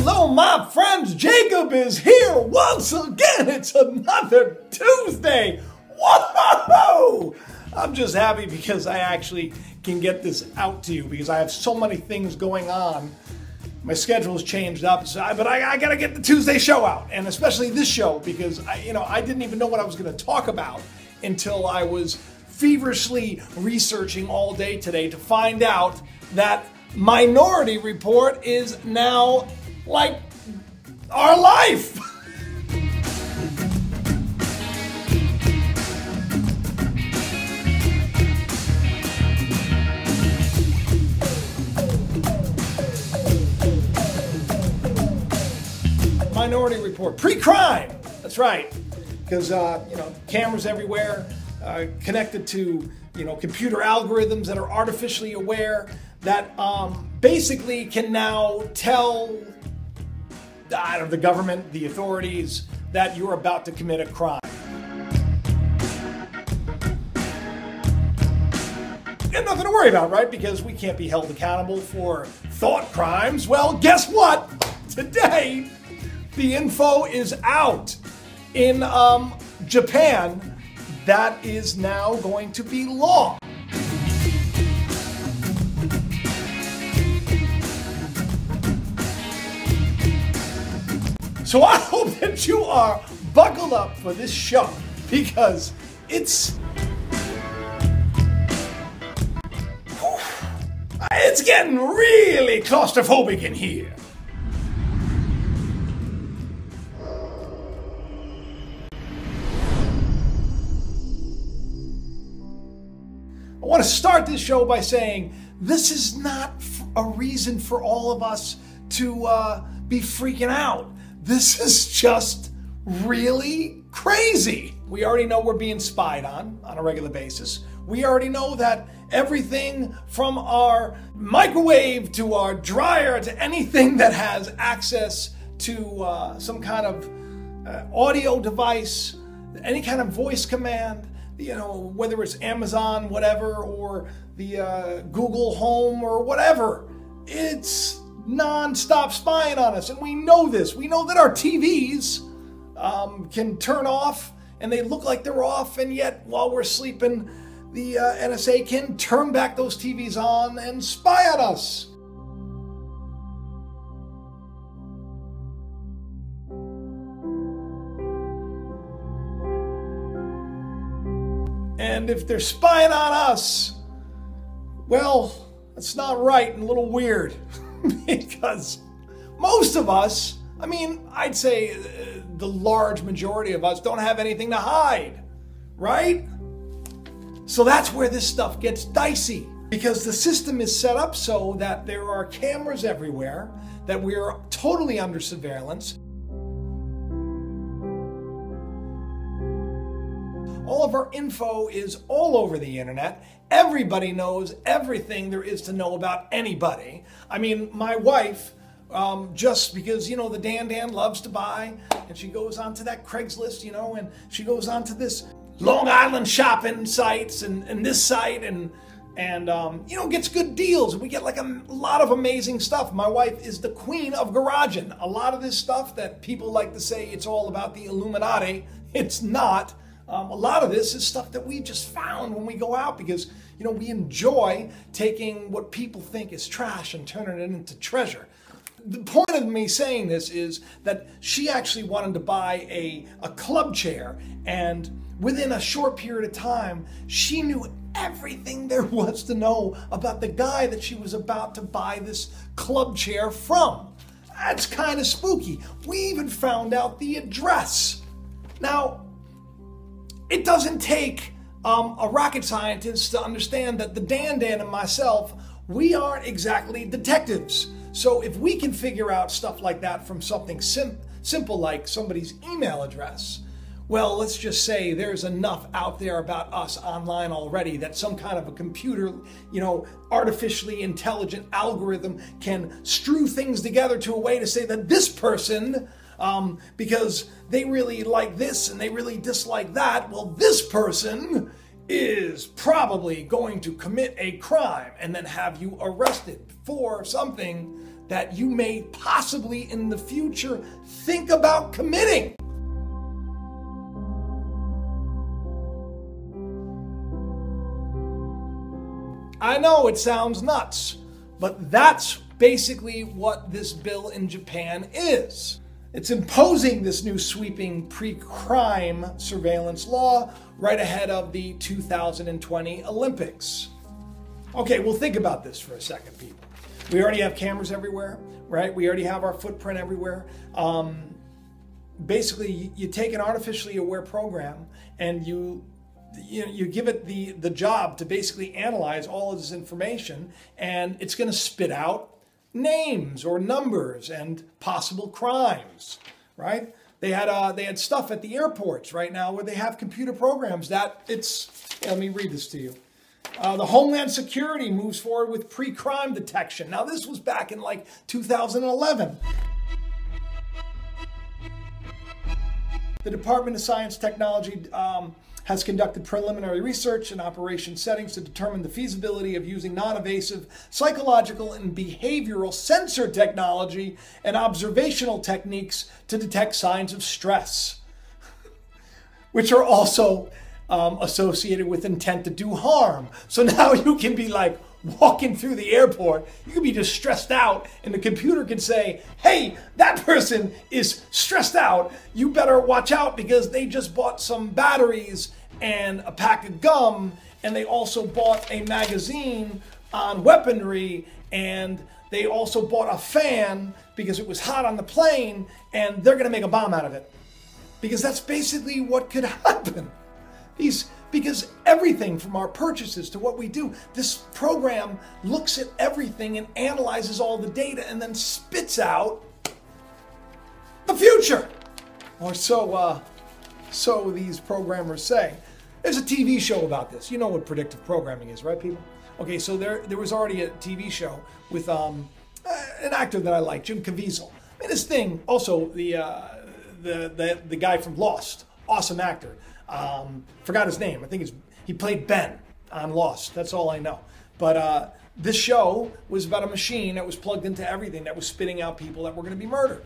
Hello, my friends. Jacob is here once again. It's another Tuesday. Whoa! I'm just happy because I actually can get this out to you because I have so many things going on. My schedule's changed up, but I gotta get the Tuesday show out, and especially this show because I didn't even know what I was going to talk about until I was feverishly researching all day today to find out that Minority Report is now like our life. Minority Report, pre-crime. That's right, because cameras everywhere, connected to computer algorithms that are artificially aware that basically can now tell the government, the authorities, that you're about to commit a crime. And nothing to worry about, right? Because we can't be held accountable for thought crimes. Well, guess what? Today, the info is out. In Japan, that is now going to be law. So I hope that you are buckled up for this show because it's getting really claustrophobic in here. I want to start this show by saying this is not a reason for all of us to be freaking out. This is just really crazy. We already know we're being spied on a regular basis. We already know that everything from our microwave to our dryer to anything that has access to some kind of audio device, any kind of voice command, whether it's Amazon, whatever, or the Google Home or whatever, it's non-stop spying on us. And we know this. We know that our TVs can turn off and they look like they're off, and yet while we're sleeping, the NSA can turn back those TVs on and spy on us. And if they're spying on us, well, that's not right and a little weird because most of us, I'd say the large majority of us don't have anything to hide, right? So that's where this stuff gets dicey because the system is set up so that there are cameras everywhere, that we're totally under surveillance. All of our info is all over the internet. Everybody knows everything there is to know about anybody. My wife, just because, the Dan loves to buy, and she goes onto that Craigslist, and she goes onto this Long Island shopping sites and this site and gets good deals. We get like a lot of amazing stuff. My wife is the queen of garaging. A lot of this stuff that people like to say it's all about the Illuminati, it's not. A lot of this is stuff that we just found when we go out because, we enjoy taking what people think is trash and turning it into treasure. The point of me saying this is that she actually wanted to buy a club chair, and within a short period of time, she knew everything there was to know about the guy that she was about to buy this club chair from. That's kind of spooky. We even found out the address. Now, it doesn't take a rocket scientist to understand that the Dan and myself, we aren't exactly detectives. So if we can figure out stuff like that from something simple like somebody's email address, well, let's just say there's enough out there about us online already that some kind of a computer, artificially intelligent algorithm can strew things together to a way to say that this person, because they really like this and they really dislike that, well, this person is probably going to commit a crime and then have you arrested for something that you may possibly in the future think about committing. I know it sounds nuts, but that's basically what this bill in Japan is. It's imposing this new sweeping pre-crime surveillance law right ahead of the 2020 Olympics. Okay, well, think about this for a second, people. We already have cameras everywhere, right? We already have our footprint everywhere. Basically, you take an artificially aware program and you give it the job to basically analyze all of this information, and it's going to spit out names or numbers and possible crimes, right? They had stuff at the airports right now where they have computer programs that let me read this to you. The Homeland Security moves forward with pre-crime detection. Now, this was back in like 2011. The Department of Science Technology has conducted preliminary research in operation settings to determine the feasibility of using non-invasive psychological and behavioral sensor technology and observational techniques to detect signs of stress, which are also associated with intent to do harm. So now you can be like walking through the airport, you can be just stressed out, and the computer can say, hey, that person is stressed out. You better watch out because they just bought some batteries and a pack of gum, and they also bought a magazine on weaponry, and they also bought a fan because it was hot on the plane, and they're going to make a bomb out of it. Because that's basically what could happen. Because everything from our purchases to what we do, this program looks at everything and analyzes all the data and then spits out the future. Or so these programmers say. There's a TV show about this. You know what predictive programming is, right, people? Okay, so there was already a TV show with an actor that I like, Jim Caviezel. I mean, this thing, also the guy from Lost, awesome actor. Forgot his name. I think he played Ben on Lost. That's all I know. But this show was about a machine that was plugged into everything that was spitting out people that were going to be murdered.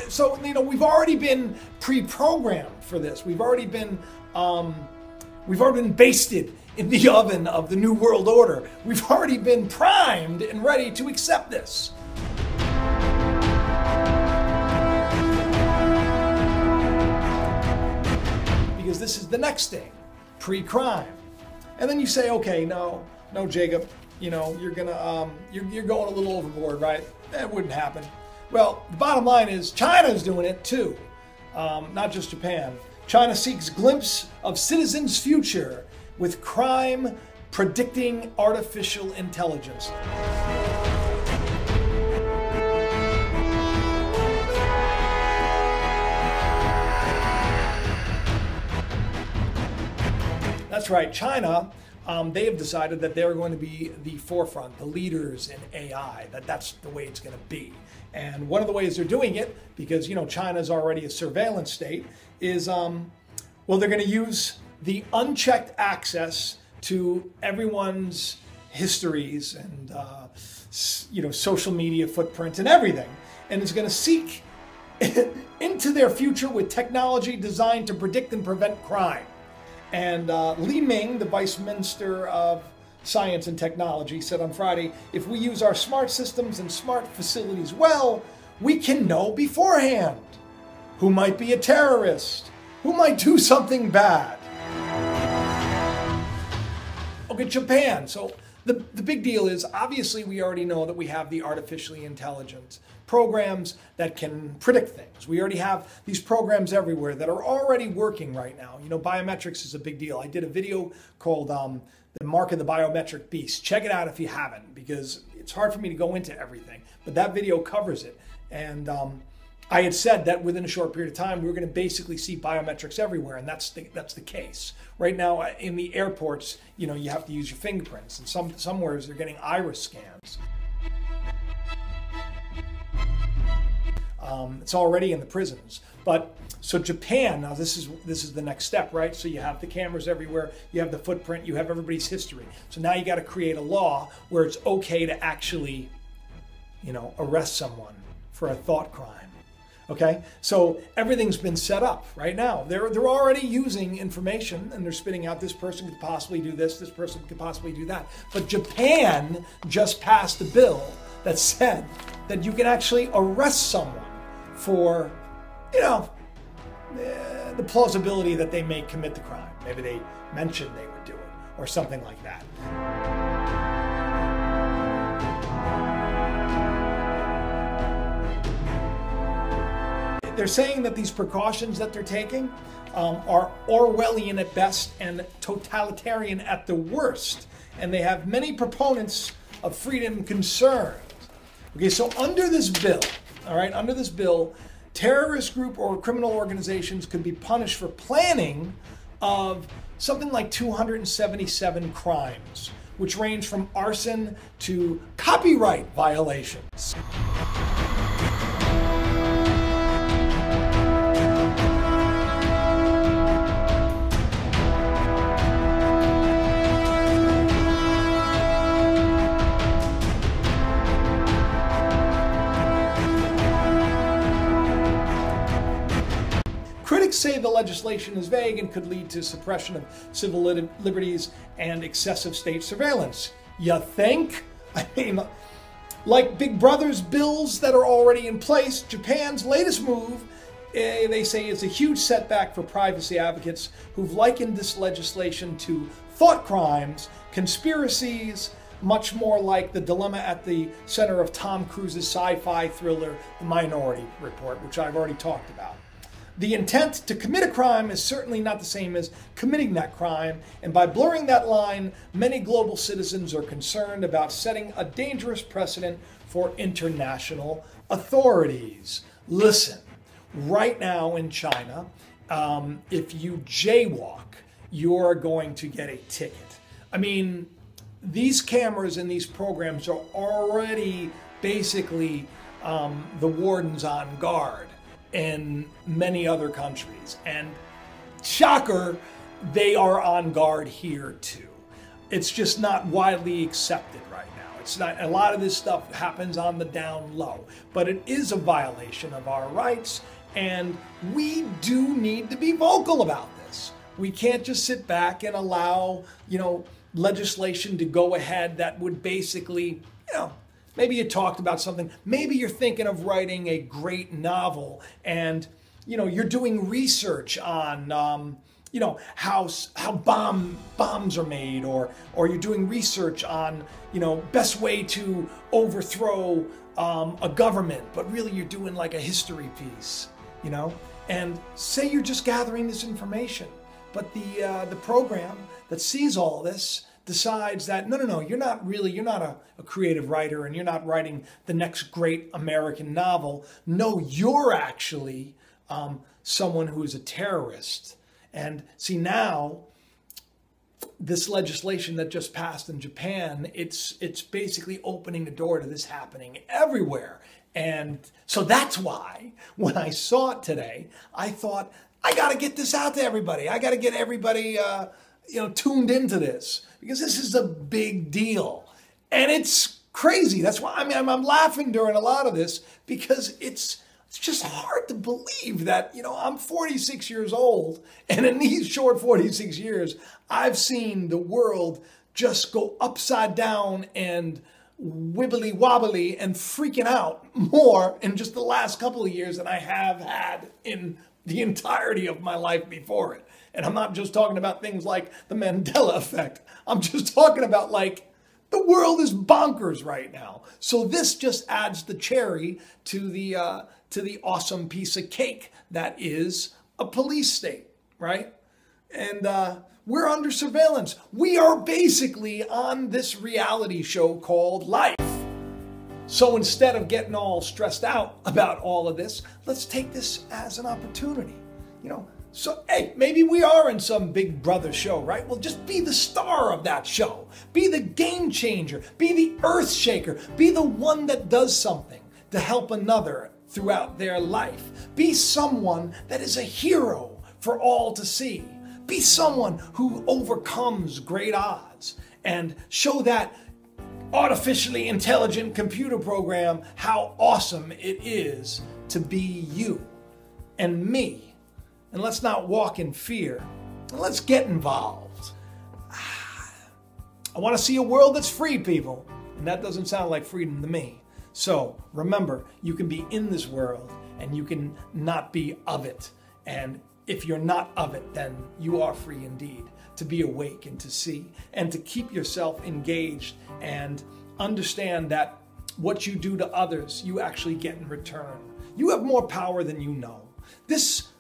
So, we've already been pre-programmed for this. We've already been basted in the oven of the New World Order. We've already been primed and ready to accept this. Because this is the next thing, pre-crime. And then you say, okay, no, Jacob, you're going a little overboard, right? That wouldn't happen. Well, the bottom line is China's doing it too, not just Japan. China seeks glimpse of citizens' future with crime predicting artificial intelligence. That's right, China, they have decided that they're going to be the forefront, the leaders in AI, that's the way it's going to be. And one of the ways they're doing it, because China's already a surveillance state, is they're going to use the unchecked access to everyone's histories and social media footprints and everything, and it's going to seek into their future with technology designed to predict and prevent crime. And Li Ming, the Vice Minister of Science and Technology, said on Friday, if we use our smart systems and smart facilities well, we can know beforehand who might be a terrorist, who might do something bad. Okay, Japan. So the big deal is, obviously, we already know that we have the artificially intelligent programs that can predict things. We already have these programs everywhere that are already working right now. Biometrics is a big deal. I did a video called The Mark of the Biometric Beast. Check it out if you haven't, because it's hard for me to go into everything, but that video covers it. And I had said that within a short period of time, we were going to basically see biometrics everywhere, and that's the case. Right now, in the airports, you have to use your fingerprints, and somewhere they're getting iris scans. It's already in the prisons. But so Japan, now this is the next step, right? So you have the cameras everywhere, you have the footprint, you have everybody's history. So now you got to create a law where it's okay to actually, arrest someone for a thought crime. Okay, so everything's been set up right now. They're already using information, and they're spitting out, this person could possibly do this person could possibly do that. But Japan just passed a bill that said that you can actually arrest someone for, the plausibility that they may commit the crime. Maybe they mentioned they would do it or something like that. They're saying that these precautions that they're taking are Orwellian at best and totalitarian at the worst. And they have many proponents of freedom concerns. Okay, so under this bill, under this bill, terrorist group or criminal organizations could be punished for planning of something like 277 crimes, which range from arson to copyright violations. Critics say the legislation is vague and could lead to suppression of civil liberties and excessive state surveillance. You think? I mean, like Big Brother's bills that are already in place, Japan's latest move, they say, is a huge setback for privacy advocates who've likened this legislation to thought crimes, conspiracies, much more like the dilemma at the center of Tom Cruise's sci-fi thriller, The Minority Report, which I've already talked about. The intent to commit a crime is certainly not the same as committing that crime, and by blurring that line, many global citizens are concerned about setting a dangerous precedent for international authorities. Listen, right now in China, if you jaywalk, you're going to get a ticket. I mean, these cameras and these programs are already basically the wardens on guard in many other countries. And shocker, they are on guard here too. It's just not widely accepted right now. It's not, a lot of this stuff happens on the down low, but it is a violation of our rights, and we do need to be vocal about this. We can't just sit back and allow, legislation to go ahead that would basically, maybe you talked about something, maybe you're thinking of writing a great novel and, you're doing research on, how bombs are made, or you're doing research on, best way to overthrow a government, but really you're doing like a history piece, and say you're just gathering this information, but the program that sees all this decides that, no, you're not a creative writer, and you're not writing the next great American novel. No, you're actually someone who is a terrorist. And see, now, this legislation that just passed in Japan, it's basically opening the door to this happening everywhere. And so that's why, when I saw it today, I thought, I got to get this out to everybody. I got to get everybody tuned into this, because this is a big deal. And it's crazy. That's why, I'm laughing during a lot of this, because it's just hard to believe that, I'm 46 years old, and in these short 46 years, I've seen the world just go upside down and wibbly wobbly and freaking out more in just the last couple of years than I have had in the entirety of my life before it. And I'm not just talking about things like the Mandela effect. I'm just talking about, the world is bonkers right now. So this just adds the cherry to the awesome piece of cake that is a police state, right? And we're under surveillance. We are basically on this reality show called life. So instead of getting all stressed out about all of this, let's take this as an opportunity, So, hey, maybe we are in some Big Brother show, right? Well, just be the star of that show. Be the game changer. Be the earth shaker. Be the one that does something to help another. throughout their life. Be someone that is a hero for all to see. Be someone who overcomes great odds and show that artificially intelligent computer program how awesome it is to be you and me. And let's not walk in fear. And let's get involved. I want to see a world that's free, people. And that doesn't sound like freedom to me. So remember, you can be in this world and you can not be of it. And if you're not of it, then you are free indeed to be awake and to see and to keep yourself engaged and understand that what you do to others, you actually get in return. You have more power than you know. This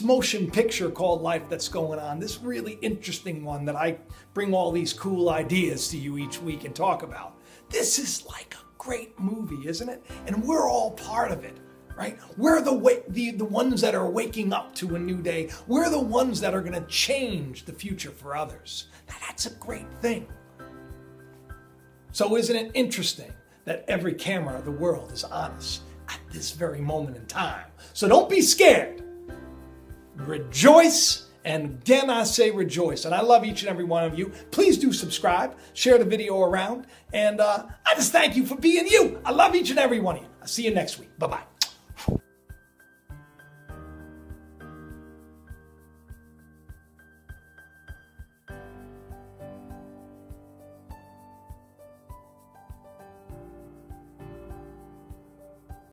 motion picture called life that's going on, this really interesting one that I bring all these cool ideas to you each week and talk about. This is like a great movie, isn't it? And we're all part of it. Right? We're the ones that are waking up to a new day. We're the ones that are going to change the future for others. Now, that's a great thing. So isn't it interesting that every camera of the world is on us at this very moment in time? So don't be scared. Rejoice. And again, I say rejoice. And I love each and every one of you. Please do subscribe, share the video around. And I just thank you for being you. I love each and every one of you. I'll see you next week. Bye-bye.